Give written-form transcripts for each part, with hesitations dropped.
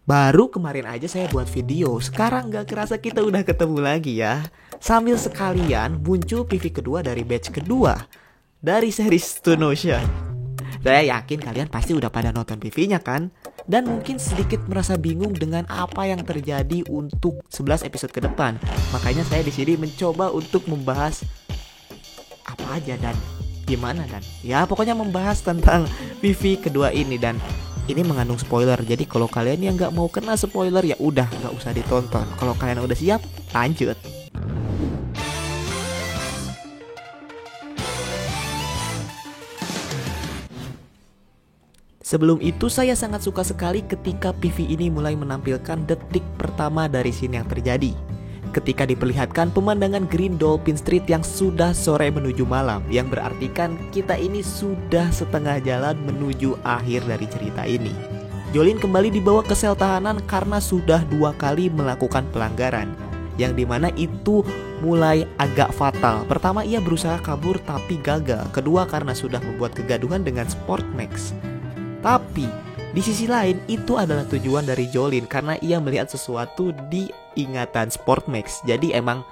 Baru kemarin aja saya buat video, sekarang gak kerasa kita udah ketemu lagi ya. Sambil sekalian muncul PV kedua dari batch kedua dari series Tunisia. Saya yakin kalian pasti udah pada nonton PV-nya kan? Dan mungkin sedikit merasa bingung dengan apa yang terjadi untuk 11 episode ke depan. Makanya saya di sini mencoba untuk membahas apa aja dan gimana dan ya pokoknya membahas tentang PV kedua ini. Dan ini mengandung spoiler, jadi kalau kalian yang nggak mau kena spoiler ya udah nggak usah ditonton. Kalau kalian udah siap, lanjut. Sebelum itu saya sangat suka sekali ketika PV ini mulai menampilkan detik pertama dari scene yang terjadi. Ketika diperlihatkan pemandangan Green Dolphin Street yang sudah sore menuju malam, yang berarti kan kita ini sudah setengah jalan menuju akhir dari cerita ini. Jolene kembali dibawa ke sel tahanan karena sudah 2 kali melakukan pelanggaran, yang dimana itu mulai agak fatal. Pertama, ia berusaha kabur tapi gagal. Kedua, karena sudah membuat kegaduhan dengan Sportmax. Tapi di sisi lain itu adalah tujuan dari Jolene karena ia melihat sesuatu di ingatan Sportmax. Jadi emang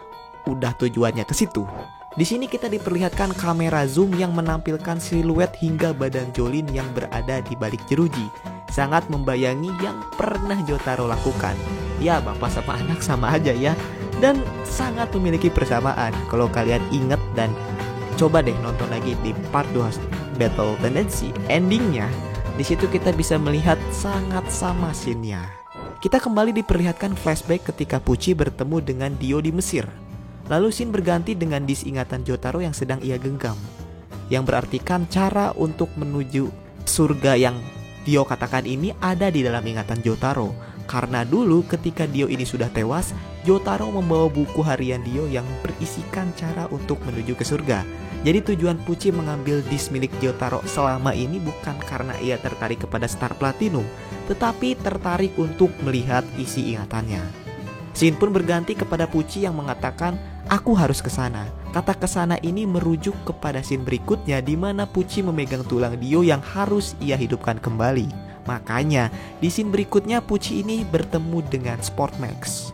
udah tujuannya ke situ. Di sini kita diperlihatkan kamera zoom yang menampilkan siluet hingga badan Jolene yang berada di balik jeruji. Sangat membayangi yang pernah Jotaro lakukan. Ya, bapak sama anak sama aja ya. Dan sangat memiliki persamaan kalau kalian inget. Dan coba deh nonton lagi di part 2 Battle Tendency. Endingnya di situ kita bisa melihat sangat sama scene-nya. Kita kembali diperlihatkan flashback ketika Pucci bertemu dengan Dio di Mesir. Lalu scene berganti dengan disingatan Jotaro yang sedang ia genggam, yang berartikan cara untuk menuju surga yang Dio katakan ini ada di dalam ingatan Jotaro. Karena dulu ketika Dio ini sudah tewas, Jotaro membawa buku harian Dio yang berisikan cara untuk menuju ke surga. Jadi tujuan Pucci mengambil disk milik Jotaro selama ini bukan karena ia tertarik kepada Star Platinum, tetapi tertarik untuk melihat isi ingatannya. Scene pun berganti kepada Pucci yang mengatakan, "Aku harus ke sana." Kata kesana ini merujuk kepada scene berikutnya di mana Pucci memegang tulang Dio yang harus ia hidupkan kembali. Makanya di scene berikutnya Pucci ini bertemu dengan Sportmax.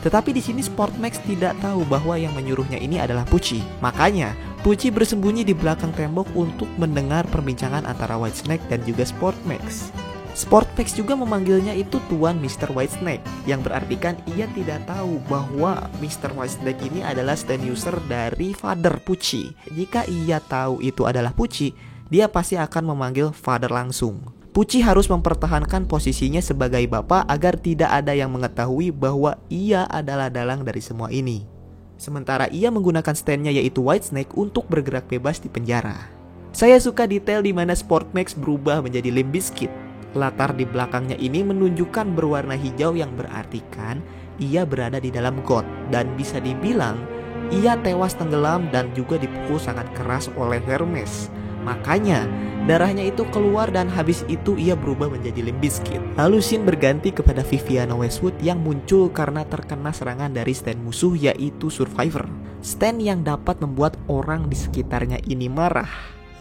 Tetapi di sini Sportmax tidak tahu bahwa yang menyuruhnya ini adalah Pucci. Makanya Pucci bersembunyi di belakang tembok untuk mendengar perbincangan antara Whitesnake dan juga Sportmax. Sportmax juga memanggilnya itu Tuan Mr. Whitesnake, yang berartikan ia tidak tahu bahwa Mr. Whitesnake ini adalah stand user dari Father Pucci. Jika ia tahu itu adalah Pucci, dia pasti akan memanggil Father langsung. Pucci harus mempertahankan posisinya sebagai bapak agar tidak ada yang mengetahui bahwa ia adalah dalang dari semua ini. Sementara ia menggunakan stand-nya yaitu Whitesnake untuk bergerak bebas di penjara. Saya suka detail di mana Sportmax berubah menjadi Limp Bizkit. Latar di belakangnya ini menunjukkan berwarna hijau yang berartikan ia berada di dalam got. Dan bisa dibilang ia tewas tenggelam dan juga dipukul sangat keras oleh Hermes. Makanya darahnya itu keluar dan habis itu ia berubah menjadi Limp Bizkit. Lalu scene berganti kepada Viviana Westwood yang muncul karena terkena serangan dari stand musuh yaitu Survivor. Stand yang dapat membuat orang di sekitarnya ini marah.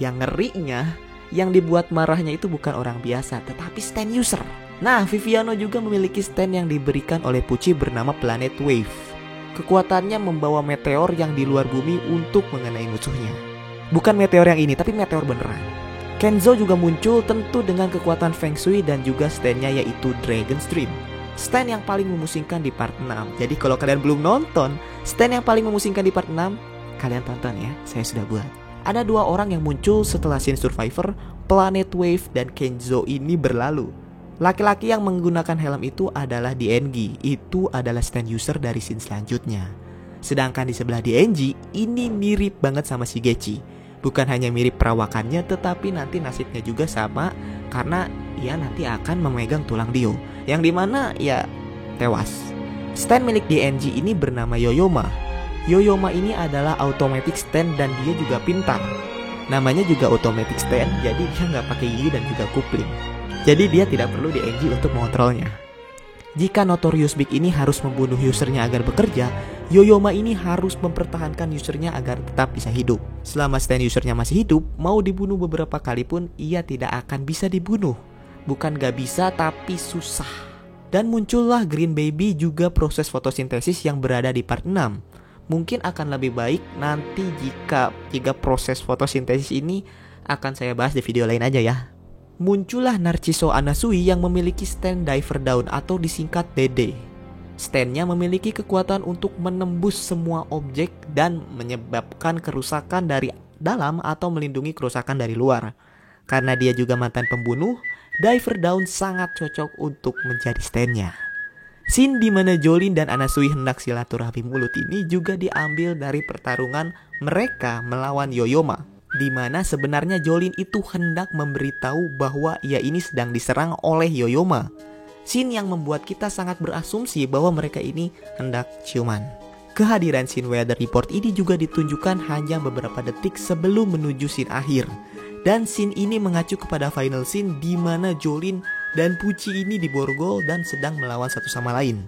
Yang ngerinya, yang dibuat marahnya itu bukan orang biasa tetapi stand user. Nah, Viviano juga memiliki stand yang diberikan oleh Pucci bernama Planet Wave. Kekuatannya membawa meteor yang di luar bumi untuk mengenai musuhnya. Bukan meteor yang ini, tapi meteor beneran. Kenzo juga muncul tentu dengan kekuatan Feng Shui dan juga stand-nya yaitu Dragon Stream. Stand yang paling memusingkan di part 6. Jadi kalau kalian belum nonton stand yang paling memusingkan di part 6, kalian tonton ya, saya sudah buat. Ada 2 orang yang muncul setelah scene Survivor, Planet Wave dan Kenzo ini berlalu. Laki-laki yang menggunakan helm itu adalah DNG, itu adalah stand user dari scene selanjutnya. Sedangkan di sebelah DNG ini mirip banget sama Shigechi. Bukan hanya mirip perawakannya tetapi nanti nasibnya juga sama karena ia nanti akan memegang tulang Dio, yang dimana ya tewas. Stand milik DNG ini bernama Yoyoma. Yoyoma ini adalah automatic stand dan dia juga pintar. Namanya juga automatic stand, jadi dia nggak pakai gigi dan juga kupling. Jadi dia tidak perlu DNG untuk mengontrolnya. Jika Notorious Big ini harus membunuh usernya agar bekerja, Yoyoma ini harus mempertahankan usernya agar tetap bisa hidup. Selama stand usernya masih hidup, mau dibunuh beberapa kali pun ia tidak akan bisa dibunuh. Bukan gak bisa tapi susah. Dan muncullah Green Baby juga proses fotosintesis yang berada di part 6. Mungkin akan lebih baik nanti jika proses fotosintesis ini akan saya bahas di video lain aja ya. Muncullah Narciso Anasui yang memiliki stand Diver Down atau disingkat DD. Standnya memiliki kekuatan untuk menembus semua objek dan menyebabkan kerusakan dari dalam atau melindungi kerusakan dari luar. Karena dia juga mantan pembunuh, Diver Down sangat cocok untuk menjadi standnya. Scene di mana Jolin dan Anasui hendak silaturahmi mulut ini juga diambil dari pertarungan mereka melawan Yoyoma, di mana sebenarnya Jolin itu hendak memberitahu bahwa ia ini sedang diserang oleh Yoyoma. Scene yang membuat kita sangat berasumsi bahwa mereka ini hendak ciuman. Kehadiran scene weather report ini juga ditunjukkan hanya beberapa detik sebelum menuju scene akhir. Dan scene ini mengacu kepada final scene di mana Jolin dan Pucci ini diborgol dan sedang melawan satu sama lain.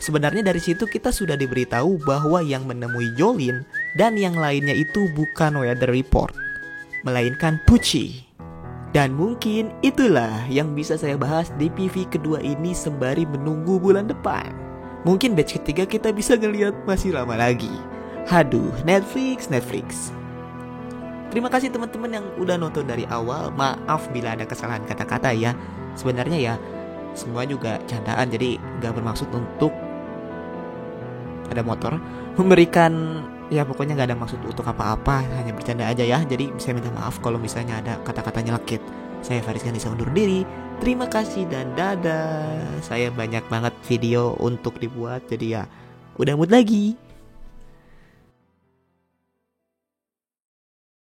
Sebenarnya dari situ kita sudah diberitahu bahwa yang menemui Jolin dan yang lainnya itu bukan weather report, melainkan Pucci. Dan mungkin itulah yang bisa saya bahas di PV kedua ini sembari menunggu bulan depan. Mungkin batch ketiga kita bisa ngelihat masih lama lagi. Haduh, Netflix. Terima kasih teman-teman yang udah nonton dari awal. Maaf bila ada kesalahan kata-kata ya. Sebenarnya ya semua juga candaan, jadi gak bermaksud untuk ada motor memberikan, ya pokoknya gak ada maksud untuk apa-apa, hanya bercanda aja ya. Jadi saya minta maaf kalau misalnya ada kata-kata nyelekit. Saya Faris Gandisa undur diri. Terima kasih dan dadah. Saya banyak banget video untuk dibuat, jadi ya udah mood lagi.